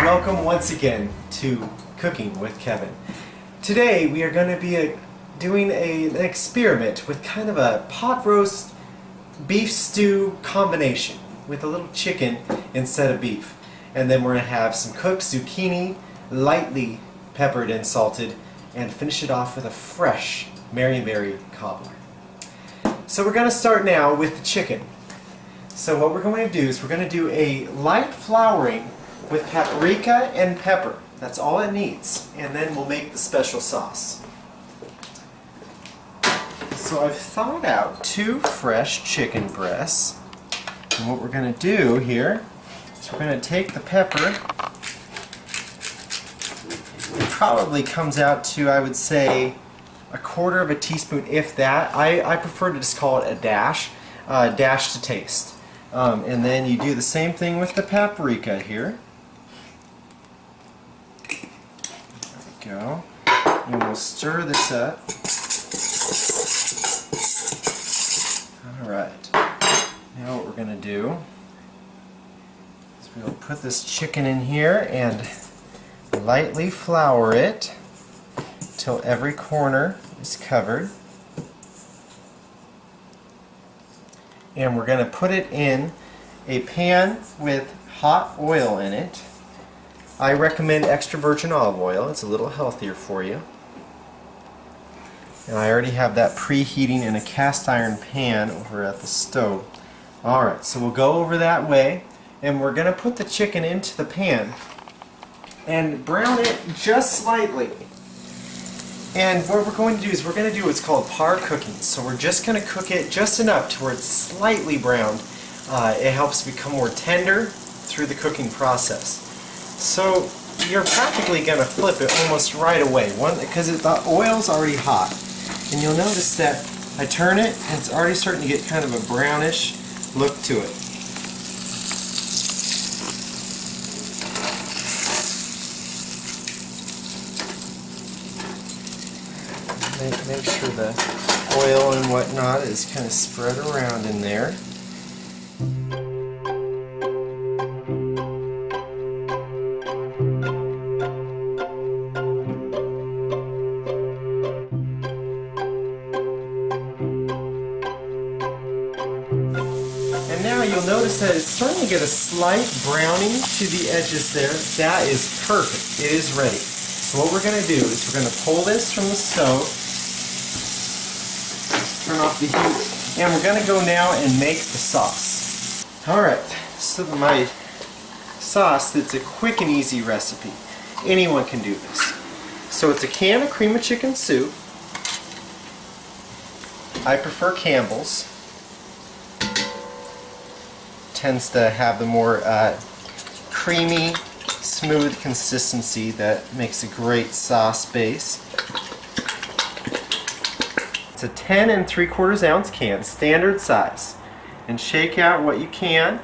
welcome once again to Cooking with Kevin. Today we are going to be doing an experiment with kind of a pot roast beef stew combination with a little chicken instead of beef. And then we're going to have some cooked zucchini, lightly peppered and salted, and finish it off with a fresh Mary Mary cobbler. So we're going to start now with the chicken. So what we're going to do is we're going to do a light flouring with paprika and pepper. That's all it needs. And then we'll make the special sauce. So I've thawed out 2 fresh chicken breasts. And what we're going to do here is we're going to take the pepper. It probably comes out to, I would say, 1/4 teaspoon, if that. I prefer to just call it a dash to taste. And then you do the same thing with the paprika here. There we go. And we'll stir this up. Alright. Now what we're going to do is we'll put this chicken in here and lightly flour it till every corner is covered. And we're going to put it in a pan with hot oil in it. I recommend extra virgin olive oil. It's a little healthier for you. And I already have that preheating in a cast iron pan over at the stove. Alright, so we'll go over that way, and we're going to put the chicken into the pan and brown it just slightly. And what we're going to do is we're going to do what's called par cooking. So we're just going to cook it just enough to where it's slightly browned. It helps become more tender through the cooking process. So you're practically going to flip it almost right away, because the oil's already hot. And you'll notice that I turn it and it's already starting to get kind of a brownish look to it. Make sure the oil and whatnot is kind of spread around in there. And now you'll notice that it's starting to get a slight browning to the edges there. That is perfect. It is ready. So what we're going to do is we're going to pull this from the stove. Turn off the heat, and we're going to go now and make the sauce. Alright, so my sauce, it's a quick and easy recipe. Anyone can do this. So it's a can of cream of chicken soup. I prefer Campbell's. Tends to have the more creamy, smooth consistency that makes a great sauce base. It's a 10 3/4 ounce can, standard size. And shake out what you can.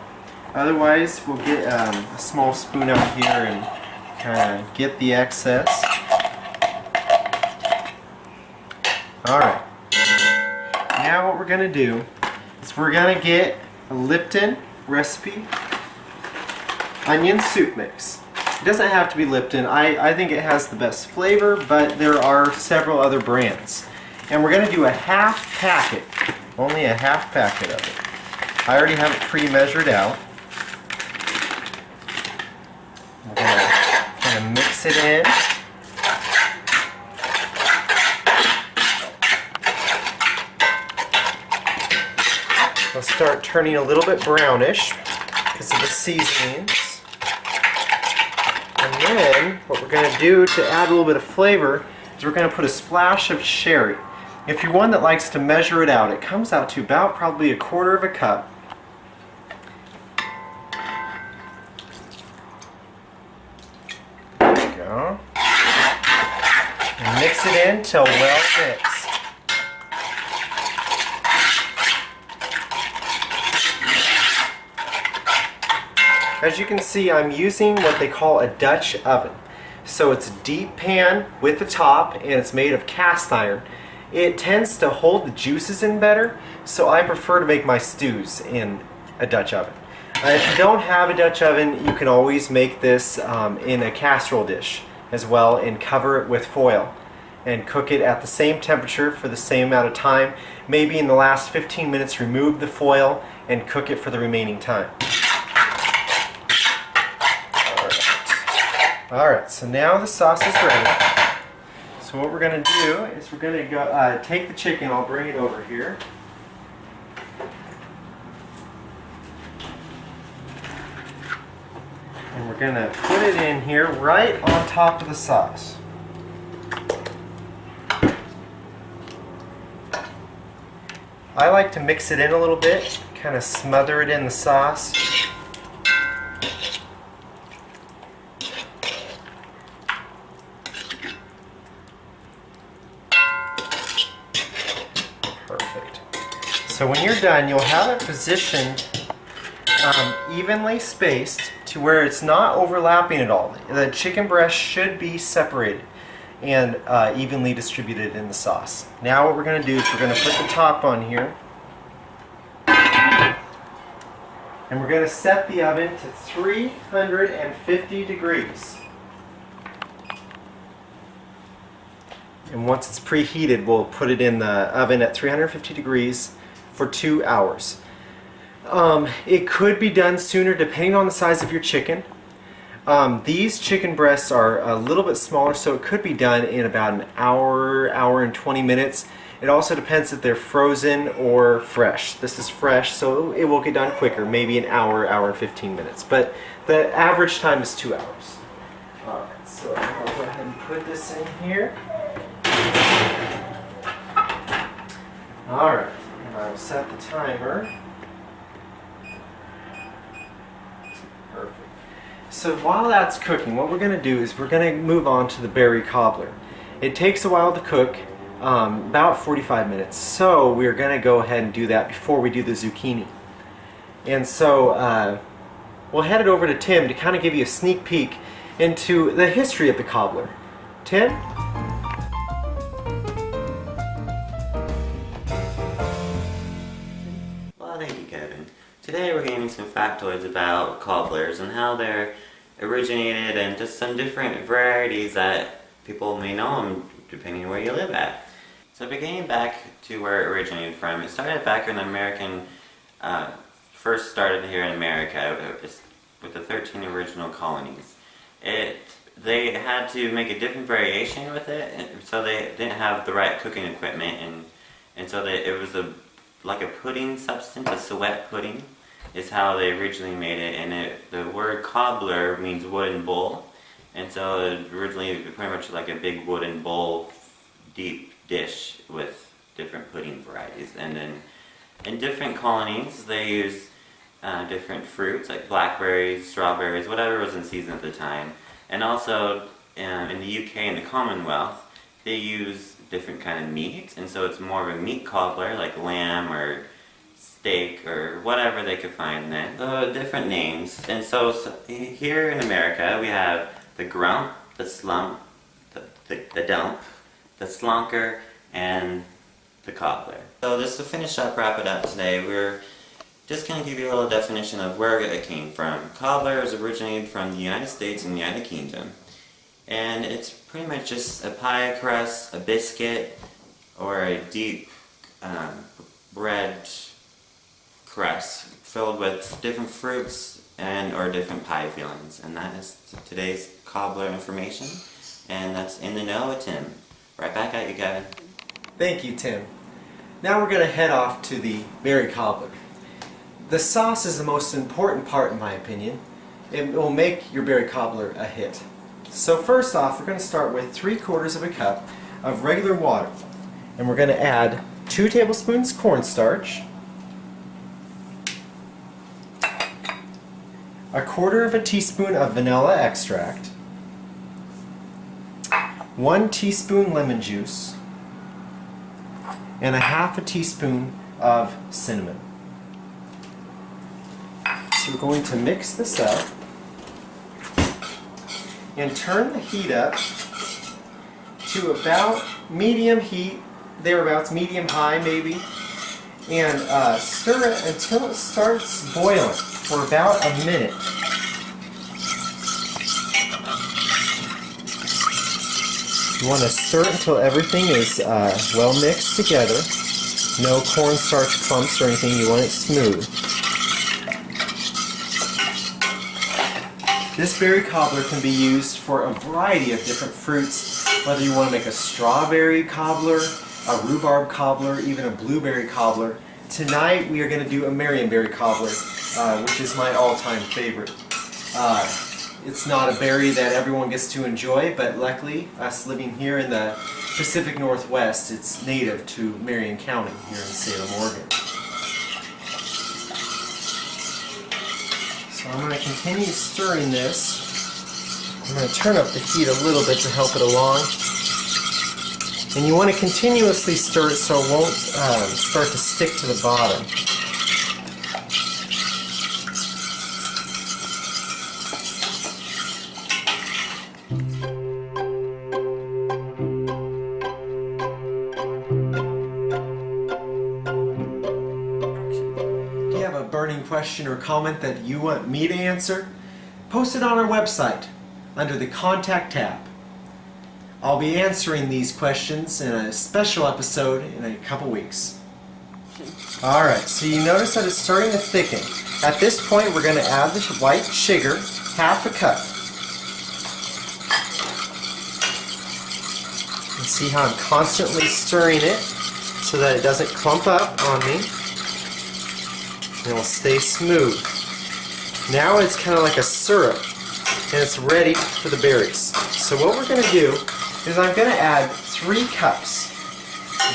Otherwise, we'll get a small spoon out here and kind of get the excess. Alright. Now what we're going to do is we're going to get a Lipton recipe onion soup mix. It doesn't have to be Lipton. I think it has the best flavor, but there are several other brands. And we're going to do a half packet, only a half packet of it. I already have it pre-measured out. We're going to kind of mix it in. It'll start turning a little bit brownish because of the seasonings. And then what we're going to do to add a little bit of flavor is we're going to put a splash of sherry. If you're one that likes to measure it out, it comes out to about probably 1/4 cup. There we go. And mix it in till well mixed. As you can see, I'm using what they call a Dutch oven. So it's a deep pan with the top, and it's made of cast iron. It tends to hold the juices in better, so I prefer to make my stews in a Dutch oven. If you don't have a Dutch oven, you can always make this in a casserole dish as well and cover it with foil and cook it at the same temperature for the same amount of time. Maybe in the last 15 minutes remove the foil and cook it for the remaining time. Alright, so now the sauce is ready. So what we're going to do is we're going to go take the chicken. I'll bring it over here. And we're going to put it in here right on top of the sauce. I like to mix it in a little bit, kind of smother it in the sauce. Perfect. So when you're done, you'll have it positioned evenly spaced to where it's not overlapping at all. The chicken breast should be separated and evenly distributed in the sauce. Now what we're going to do is we're going to put the top on here, and we're going to set the oven to 350 degrees. And once it's preheated, we'll put it in the oven at 350 degrees for 2 hours. It could be done sooner depending on the size of your chicken. These chicken breasts are a little bit smaller, so it could be done in about an hour, hour and 20 minutes. It also depends if they're frozen or fresh. This is fresh, so it will get done quicker, maybe an hour, hour and 15 minutes. But the average time is 2 hours. Alright, so I'll go ahead and put this in here. Alright, and I'll set the timer. Perfect. So while that's cooking, what we're going to do is we're going to move on to the berry cobbler. It takes a while to cook, about 45 minutes. So we're going to go ahead and do that before we do the zucchini. And so we'll head it over to Tim to kind of give you a sneak peek into the history of the cobbler. Tim? Well, thank you, Kevin. Today we're giving some factoids about cobblers and how they're originated and just some different varieties that people may know them depending on where you live at. So beginning back to where it originated from, it started back when American first started here in America with the 13 original colonies. They had to make a different variation with it, so they didn't have the right cooking equipment, and so it was like a pudding substance, a suet pudding is how they originally made it, and the word cobbler means wooden bowl, and so it originally pretty much like a big wooden bowl, deep dish with different pudding varieties. And then in different colonies they use different fruits like blackberries, strawberries, whatever was in season at the time. And also in the UK and the Commonwealth they use different kind of meat, and so it's more of a meat cobbler like lamb or steak or whatever they could find then. So different names. And so here in America we have the grump, the slump, the dump, the slonker, and the cobbler. So just to finish up, wrap it up today, we're just going to give you a little definition of where it came from. Cobbler is originated from the United States and the United Kingdom. And it's pretty much just a pie crust, a biscuit, or a deep bread crust filled with different fruits or different pie fillings. And that is today's cobbler information. And that's In the Know with Tim. Right back at you, Kevin. Thank you, Tim. Now we're going to head off to the berry cobbler. The sauce is the most important part in my opinion. It will make your berry cobbler a hit. So first off, we're going to start with 3/4 of a cup of regular water. And we're going to add 2 tablespoons cornstarch, 1/4 teaspoon of vanilla extract, 1 teaspoon lemon juice, and 1/2 teaspoon of cinnamon. So we're going to mix this up and turn the heat up to about medium heat, thereabouts, medium high maybe, and stir it until it starts boiling. for about a minute. You want to stir it until everything is well mixed together. No cornstarch clumps or anything. You want it smooth. This berry cobbler can be used for a variety of different fruits, whether you want to make a strawberry cobbler, a rhubarb cobbler, even a blueberry cobbler. Tonight we are going to do a Marionberry cobbler, which is my all-time favorite. It's not a berry that everyone gets to enjoy, but luckily, us living here in the Pacific Northwest, it's native to Marion County here in Salem, Oregon. So I'm going to continue stirring this. I'm going to turn up the heat a little bit to help it along. And you want to continuously stir it so it won't start to stick to the bottom. Do you have a burning question or comment that you want me to answer? Post it on our website under the Contact tab. I'll be answering these questions in a special episode in a couple weeks. Alright, so you notice that it's starting to thicken. At this point we're going to add the white sugar, half a cup. You see how I'm constantly stirring it so that it doesn't clump up on me. And it will stay smooth. Now it's kind of like a syrup and it's ready for the berries. So what we're going to do is I'm going to add 3 cups,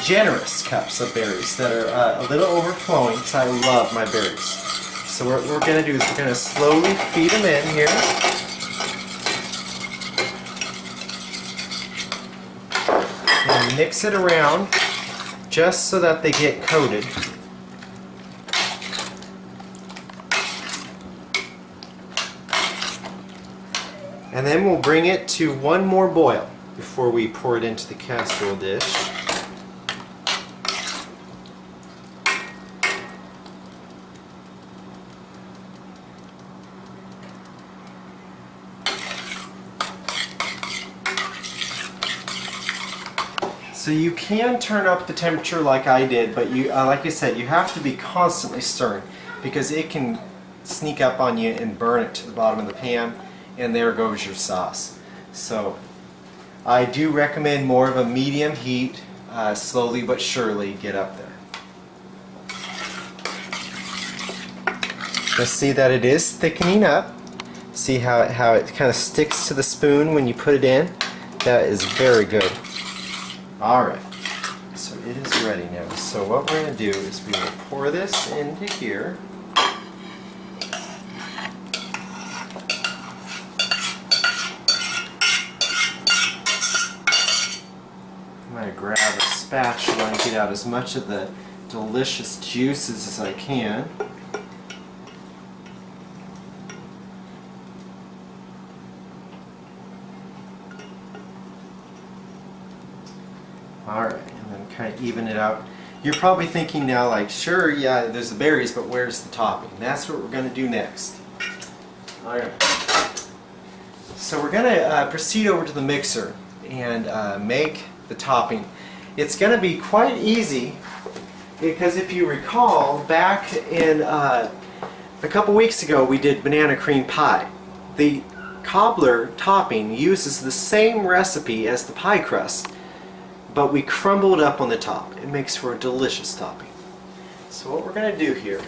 generous cups of berries that are a little overflowing because I love my berries. So what we're going to do is we're going to slowly feed them in here. And mix it around just so that they get coated. And then we'll bring it to one more boil before we pour it into the casserole dish. So you can turn up the temperature like I did, but you, like I said, you have to be constantly stirring because it can sneak up on you and burn it to the bottom of the pan, and there goes your sauce. So I do recommend more of a medium heat, slowly but surely get up there. You'll see that it is thickening up. See how it kind of sticks to the spoon when you put it in? That is very good. Alright, so it is ready now. So what we're going to do is we will pour this into here. I'm going to grab a spatula and get out as much of the delicious juices as I can. Alright, and then kind of even it out. You're probably thinking now, like, sure, yeah, there's the berries, but where's the topping? That's what we're going to do next. Alright. So we're going to proceed over to the mixer and make the topping. It's going to be quite easy because if you recall, back in a couple weeks ago we did banana cream pie. The cobbler topping uses the same recipe as the pie crust, but we crumble it up on the top. It makes for a delicious topping. So what we're going to do here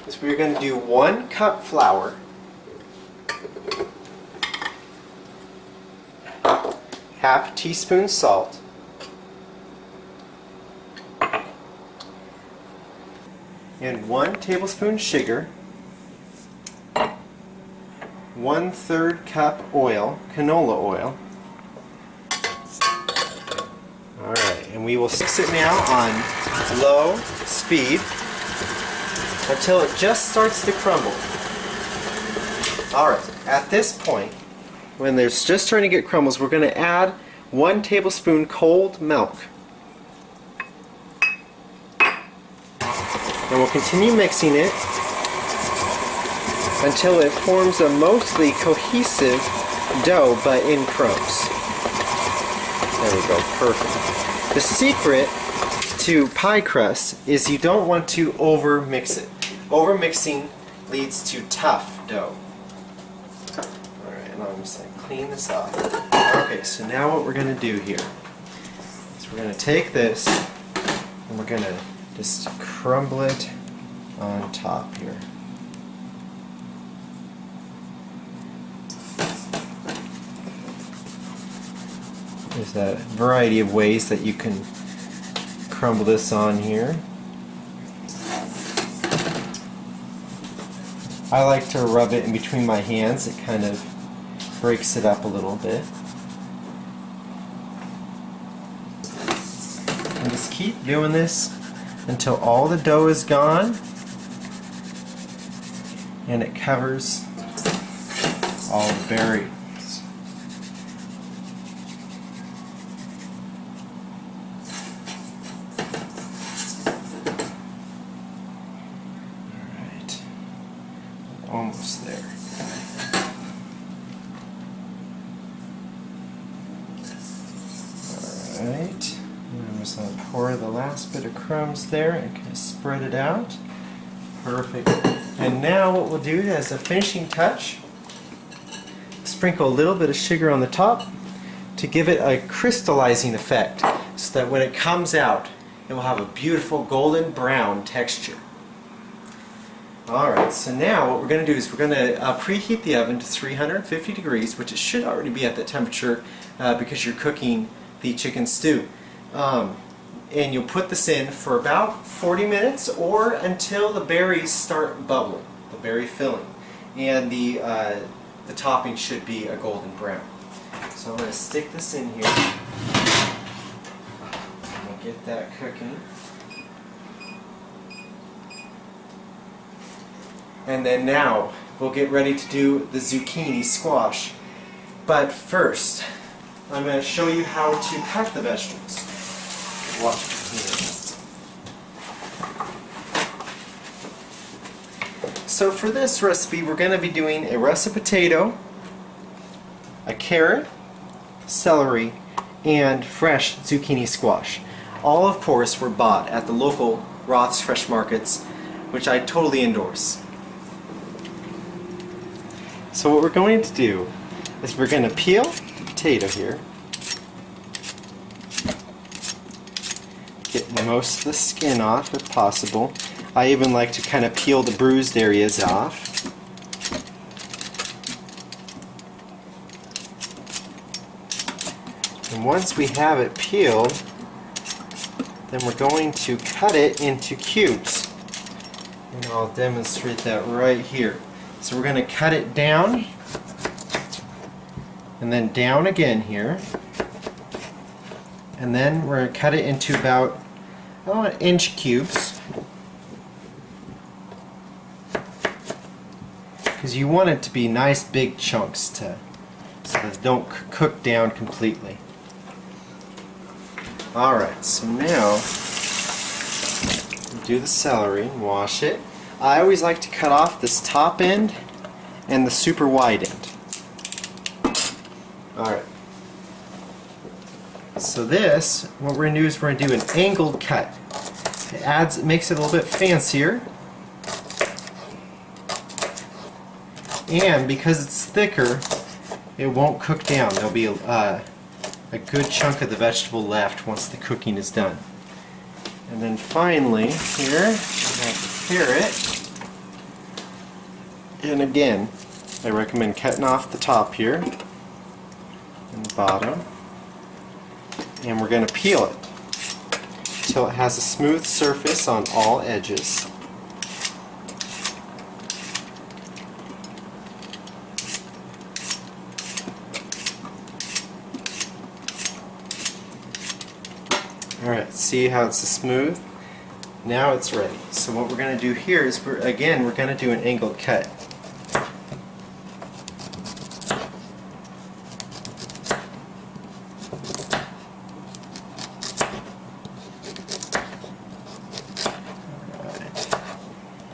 is we're going to do 1 cup flour, half a teaspoon salt, and 1 tablespoon sugar, 1/3 cup oil, canola oil. Alright, and we will mix it now on low speed until it just starts to crumble. Alright, at this point, when there's just starting to get crumbles, we're going to add 1 tablespoon cold milk. And we'll continue mixing it until it forms a mostly cohesive dough, but in crumbs. There we go, perfect. The secret to pie crust is you don't want to over mix it. Over mixing leads to tough dough. Alright, and I'm just going to clean this off. Okay, so now what we're going to do here is we're going to take this and we're going to just crumble it on top here. There's a variety of ways that you can crumble this on here. I like to rub it in between my hands. It kind of breaks it up a little bit. And just keep doing this until all the dough is gone and it covers all the berries. Almost there. Alright, I'm just going to pour the last bit of crumbs there and kind of spread it out. Perfect. And now what we'll do as a finishing touch, sprinkle a little bit of sugar on the top to give it a crystallizing effect so that when it comes out it will have a beautiful golden brown texture. Alright, so now what we're going to do is we're going to preheat the oven to 350 degrees, which it should already be at that temperature because you're cooking the chicken stew. And you'll put this in for about 40 minutes or until the berries start bubbling, the berry filling. And the topping should be a golden brown. So I'm going to stick this in here. I'm going to get that cooking. And then now we'll get ready to do the zucchini squash. But first, I'm going to show you how to cut the vegetables. Watch here. So for this recipe, we're going to be doing a russet potato, a carrot, celery, and fresh zucchini squash. All, of course, were bought at the local Roth's Fresh Markets, which I totally endorse. So what we're going to do is we're going to peel the potato here, get most of the skin off if possible. I even like to kind of peel the bruised areas off. And once we have it peeled, then we're going to cut it into cubes. And I'll demonstrate that right here. So we're going to cut it down and then down again here, and then we're going to cut it into about 1-inch cubes, because you want it to be nice big chunks so that they don't cook down completely. Alright, so now do the celery, wash it. I always like to cut off this top end and the super wide end. Alright. So this, what we're going to do is we're going to do an angled cut. It makes it a little bit fancier. And because it's thicker, it won't cook down. There'll be a good chunk of the vegetable left once the cooking is done. And then finally, here, we have the carrot. And again, I recommend cutting off the top here and the bottom. And we're going to peel it until it has a smooth surface on all edges. Alright, see how it's smooth? Now it's ready. So what we're going to do here is, we're going to do an angled cut.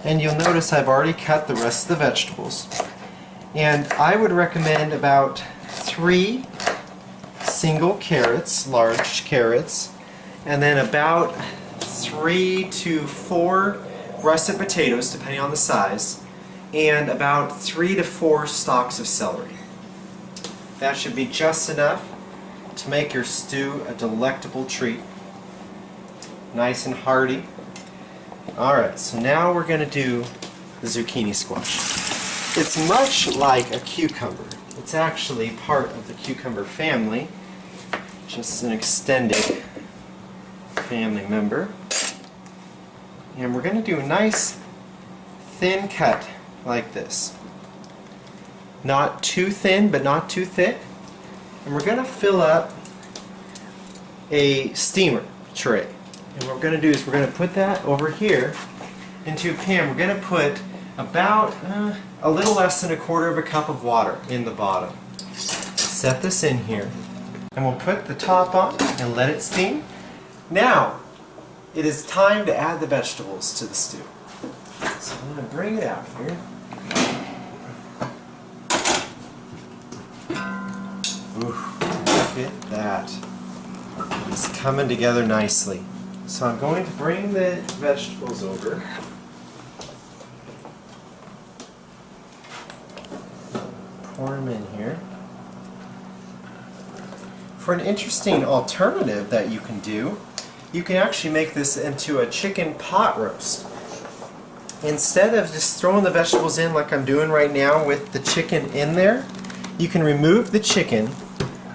And you'll notice I've already cut the rest of the vegetables. And I would recommend about 3 single carrots, large carrots, and then about 3 to 4 russet potatoes, depending on the size, and about 3 to 4 stalks of celery. That should be just enough to make your stew a delectable treat. Nice and hearty. Alright, so now we're going to do the zucchini squash. It's much like a cucumber. It's actually part of the cucumber family, just an extended family member. And we're going to do a nice thin cut like this. Not too thin, but not too thick. And we're going to fill up a steamer tray. And what we're going to do is we're going to put that over here into a pan. We're going to put about a little less than 1/4 cup of water in the bottom. Set this in here. And we'll put the top on and let it steam. Now, it is time to add the vegetables to the stew. So I'm going to bring it out here. Ooh, look at that. It's coming together nicely. So I'm going to bring the vegetables over. Pour them in here. For an interesting alternative that you can do, you can actually make this into a chicken pot roast. Instead of just throwing the vegetables in like I'm doing right now with the chicken in there, you can remove the chicken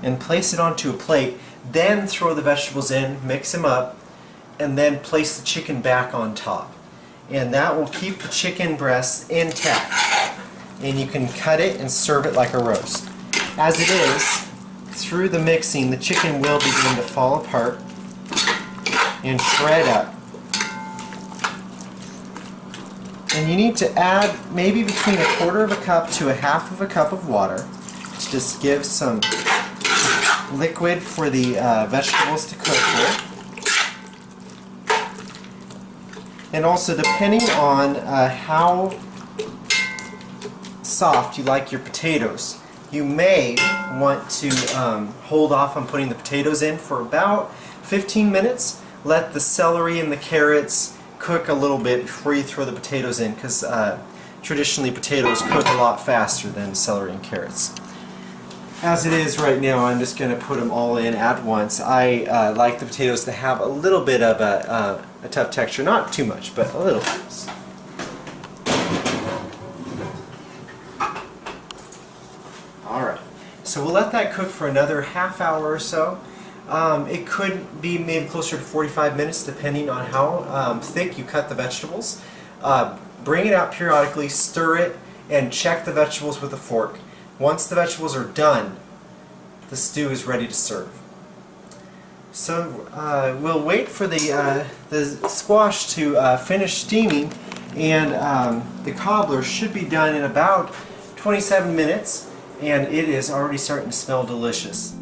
and place it onto a plate, then throw the vegetables in, mix them up, and then place the chicken back on top. And that will keep the chicken breast intact. And you can cut it and serve it like a roast. As it is, through the mixing, the chicken will begin to fall apart and shred up. And you need to add maybe between 1/4 cup to 1/2 cup of water to just give some liquid for the vegetables to cook with. And also, depending on how soft you like your potatoes, you may want to hold off on putting the potatoes in for about 15 minutes. Let the celery and the carrots cook a little bit before you throw the potatoes in, because traditionally potatoes cook a lot faster than celery and carrots. As it is right now, I'm just going to put them all in at once. I like the potatoes to have a little bit of a tough texture, not too much, but a little bit. Alright, so we'll let that cook for another ½ hour or so. It could be maybe closer to 45 minutes depending on how thick you cut the vegetables. Bring it out periodically, stir it, and check the vegetables with a fork. Once the vegetables are done, the stew is ready to serve. So we'll wait for the squash to finish steaming, and the cobbler should be done in about 27 minutes, and it is already starting to smell delicious.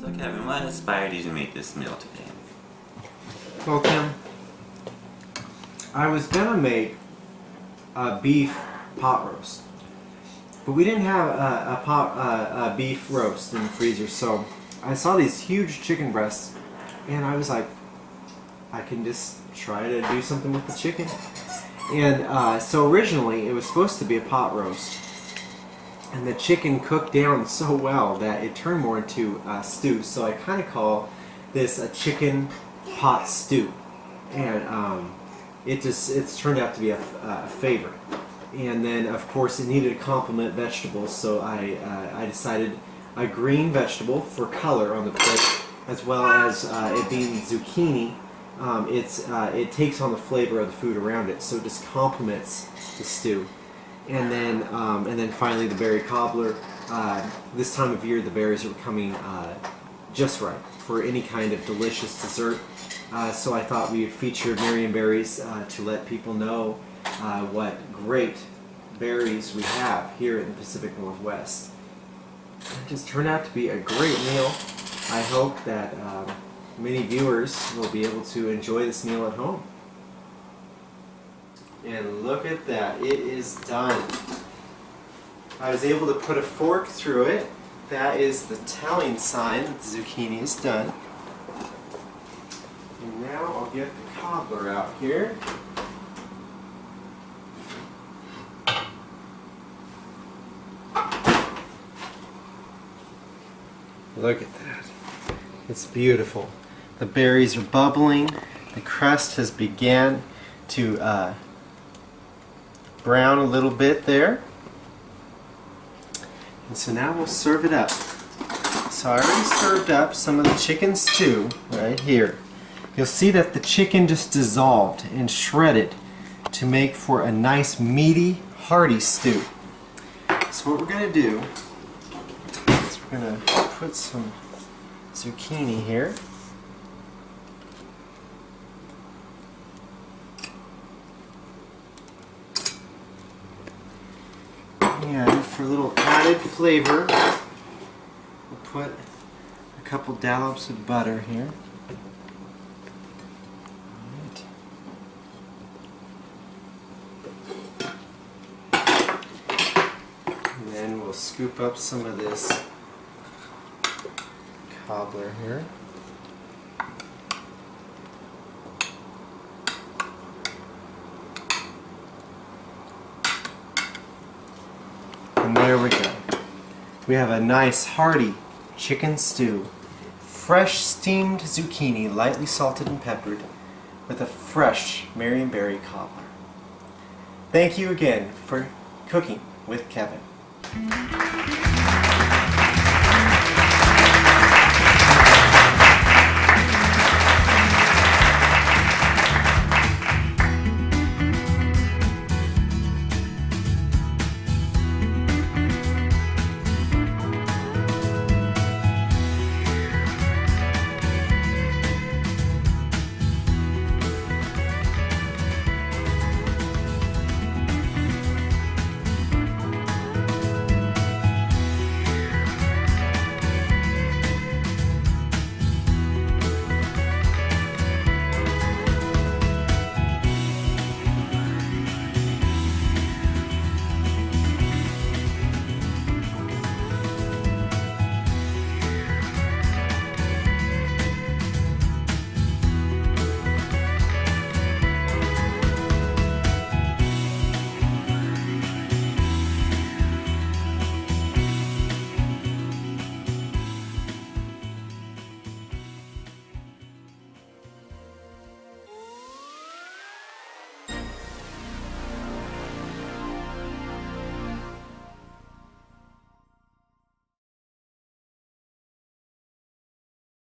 So Kevin, what inspired you to make this meal today? Well, Tim, I was gonna make a beef pot roast, but we didn't have a beef roast in the freezer, so I saw these huge chicken breasts, and I was like, I can just try to do something with the chicken. And so originally it was supposed to be a pot roast, and the chicken cooked down so well that it turned more into a stew. So I kind of call this a chicken pot stew, and it's turned out to be a favorite. And then of course it needed to complement vegetables, so I decided a green vegetable for color on the plate, as well as it being zucchini. It takes on the flavor of the food around it, so it just complements the stew. And then finally the berry cobbler. This time of year the berries are coming just right for any kind of delicious dessert. So I thought we would feature Marion berries to let people know what great berries we have here in the Pacific Northwest. It just turned out to be a great meal. I hope that many viewers will be able to enjoy this meal at home. And look at that, it is done. I was able to put a fork through it. That is the telling sign that the zucchini is done. And now I'll get the cobbler out here. Look at that. It's beautiful. The berries are bubbling. The crust has began to brown a little bit there. And so now we'll serve it up. So I already served up some of the chicken stew right here. You'll see that the chicken just dissolved and shredded to make for a nice meaty, hearty stew. So what we're going to do is we're going to put some zucchini here. And for a little added flavor, we'll put a couple dollops of butter here. And then we'll scoop up some of this cobbler here. And there we go. We have a nice hearty chicken stew. Fresh steamed zucchini, lightly salted and peppered, with a fresh Marionberry cobbler. Thank you again for cooking with Kevin.